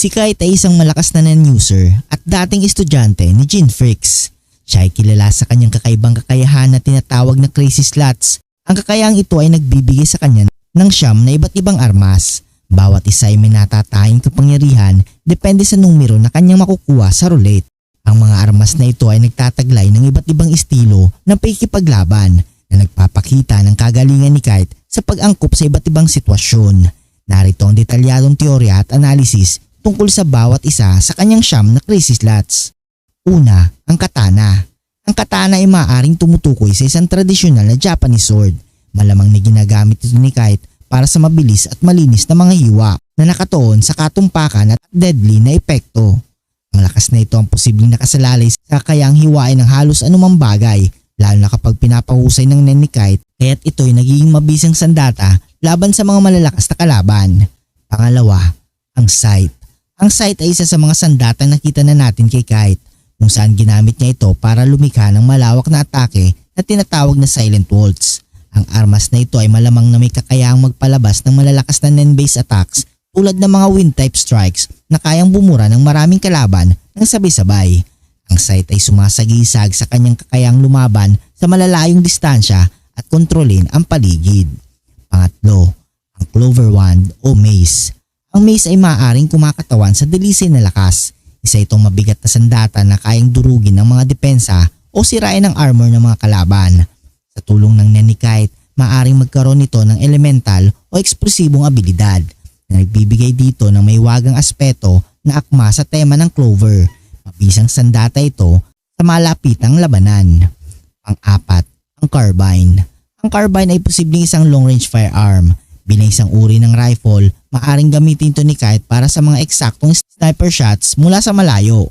Si Kite ay isang malakas na non-user at dating estudyante ni Gene Freaks. Siya ay kilala sa kanyang kakaibang kakayahan na tinatawag na crazy slots. Ang kakayahang ito ay nagbibigay sa kanya ng siyam na iba't ibang armas. Bawat isa ay may natatahing kapangyarihan depende sa numero na kanyang makukuha sa roulette. Ang mga armas na ito ay nagtataglay ng iba't ibang estilo ng pakikipaglaban na nagpapakita ng kagalingan ni Kite sa pag-angkop sa iba't ibang sitwasyon. Narito ang detalyadong teorya at analysis tungkol sa bawat isa sa kanyang siyam na crazy slots. Una, ang katana. Ang katana ay maaaring tumutukoy sa isang tradisyonal na Japanese sword. Malamang na ginagamit ito ni Kite para sa mabilis at malinis na mga hiwa na nakatuon sa katumpakan at deadly na epekto. Ang lakas na ito ang posibleng nakasalalay sa kayang hiwain ng halos anumang bagay, lalo na kapag pinapahusay ng nen ni Kite, kaya't ito'y nagiging mabisang sandata laban sa mga malalakas na kalaban. Pangalawa, ang sight. Ang sight ay isa sa mga sandatang nakita na natin kay Kite, kung saan ginamit niya ito para lumikha ng malawak na atake na tinatawag na silent waltz. Ang armas na ito ay malamang na may kakayahang magpalabas ng malalakas na nen-based attacks tulad ng mga wind-type strikes na kayang bumura ng maraming kalaban ng sabay-sabay. Ang sight ay sumasagisag sa kanyang kakayahang lumaban sa malalayong distansya at kontrolin ang paligid. Pangatlo, ang clover wand o mace. Ang mace ay maaaring kumakatawan sa dalisay na lakas. Isa itong mabigat na sandata na kayang durugin ng mga depensa o sirain ang armor ng mga kalaban. Sa tulong ng nen ni Kite, maaaring magkaroon nito ng elemental o eksplosibong abilidad na nagbibigay dito ng may wagang aspeto na akma sa tema ng clover. Mabisang sandata ito sa malapitang labanan. Pang-apat, ang carbine. Ang carbine ay posibleng isang long-range firearm. Bilang isang uri ng rifle, maaaring gamitin ito ni Kite para sa mga eksaktong sniper shots mula sa malayo.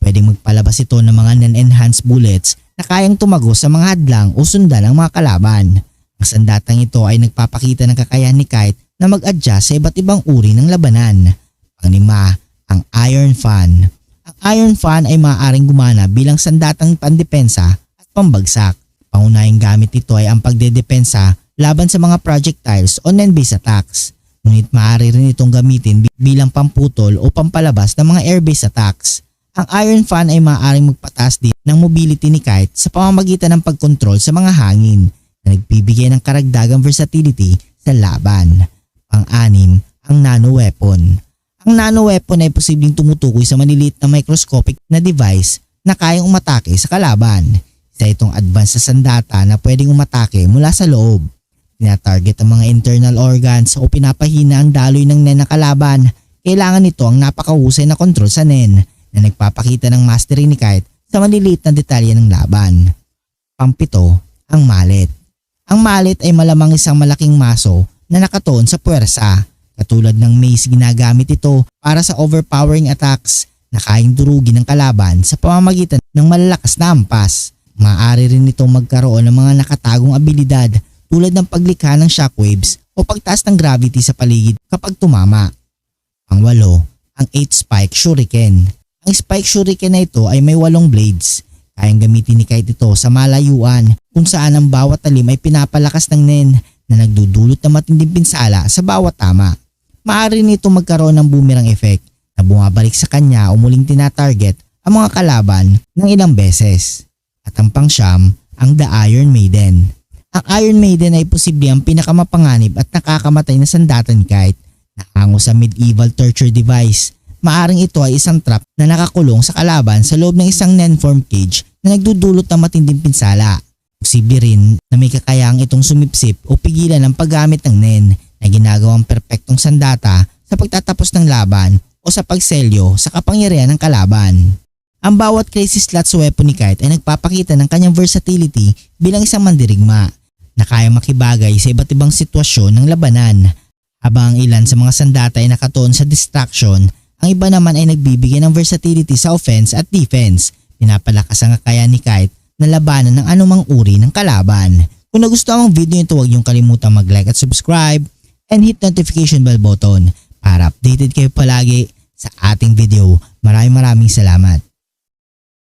Pwedeng magpalabas ito ng mga non-enhanced bullets na kayang tumagos sa mga hadlang o sundan ng mga kalaban. Ang sandatang ito ay nagpapakita ng kakayahan ni Kite na mag-adjust sa iba't ibang uri ng labanan. Panglima, ang iron fan. Ang iron fan ay maaaring gumana bilang sandatang pandepensa at pambagsak. Pangunahing gamit nito ay ang pagdedepensa laban sa mga projectiles o nen-based attacks. Ngunit maaari rin itong gamitin bilang pamputol o pampalabas ng mga air-based attacks. Ang iron fan ay maaaring magpataas din ng mobility ni Kite sa pamamagitan ng pagkontrol sa mga hangin na nagbibigay ng karagdagang versatility sa laban. Pang-anim, ang nano-weapon. Ang nano-weapon ay posibleng tumutukoy sa maliliit na microscopic na device na kayang umatake sa kalaban. Isa itong advanced na sandata na pwedeng umatake mula sa loob. Tinatarget ang mga internal organs o pinapahina ang daloy ng nen ng kalaban. Kailangan nito ang napakahusay na kontrol sa nen na nagpapakita ng mastery ni Kite sa maliliit na detalye ng laban. Pang-pito, ang mallet. Ang mallet ay malamang isang malaking maso na nakatuon sa puwersa. Katulad ng mace, ginagamit ito para sa overpowering attacks na kayang durugin ng kalaban sa pamamagitan ng malalakas na ampas. Maaari rin itong magkaroon ng mga nakatagong abilidad tulad ng paglikha ng shockwaves o pagtaas ng gravity sa paligid kapag tumama. Pang-walo, ang 8-spike shuriken. Ang spike shuriken na ito ay may 8 blades. Kayang gamitin ni Kite ito sa malayuan kung saan ang bawat talim ay pinapalakas ng nen na nagdudulot ng matinding pinsala sa bawat tama. Maaari nito magkaroon ng boomerang effect na bumabalik sa kanya o muling tinatarget ang mga kalaban ng ilang beses. At ang pang-siyam, ang The Iron Maiden. Ang Iron Maiden ay posible ang pinakamapanganib at nakakamatay na sandata ni Kite na hango sa medieval torture device. Maaring ito ay isang trap na nakakulong sa kalaban sa loob ng isang nen-form cage na nagdudulot ng matinding pinsala. Posible rin na may kakayahang itong sumipsip o pigilan ang paggamit ng nen na ginagawang perpektong sandata sa pagtatapos ng laban o sa pagselyo sa kapangyarihan ng kalaban. Ang bawat crazy slots weapon ni Kite ay nagpapakita ng kanyang versatility bilang isang mandirigma na kayang makibagay sa iba't ibang sitwasyon ng labanan. Habang ang ilan sa mga sandata ay nakatuon sa distraction, ang iba naman ay nagbibigay ng versatility sa offense at defense. Pinapalakas ang kakayahan ni Kite na labanan ng anumang uri ng kalaban. Kung nagustuhan ang video nito, huwag niyong kalimutang mag-like at subscribe and hit notification bell button para updated kayo palagi sa ating video. Maraming salamat.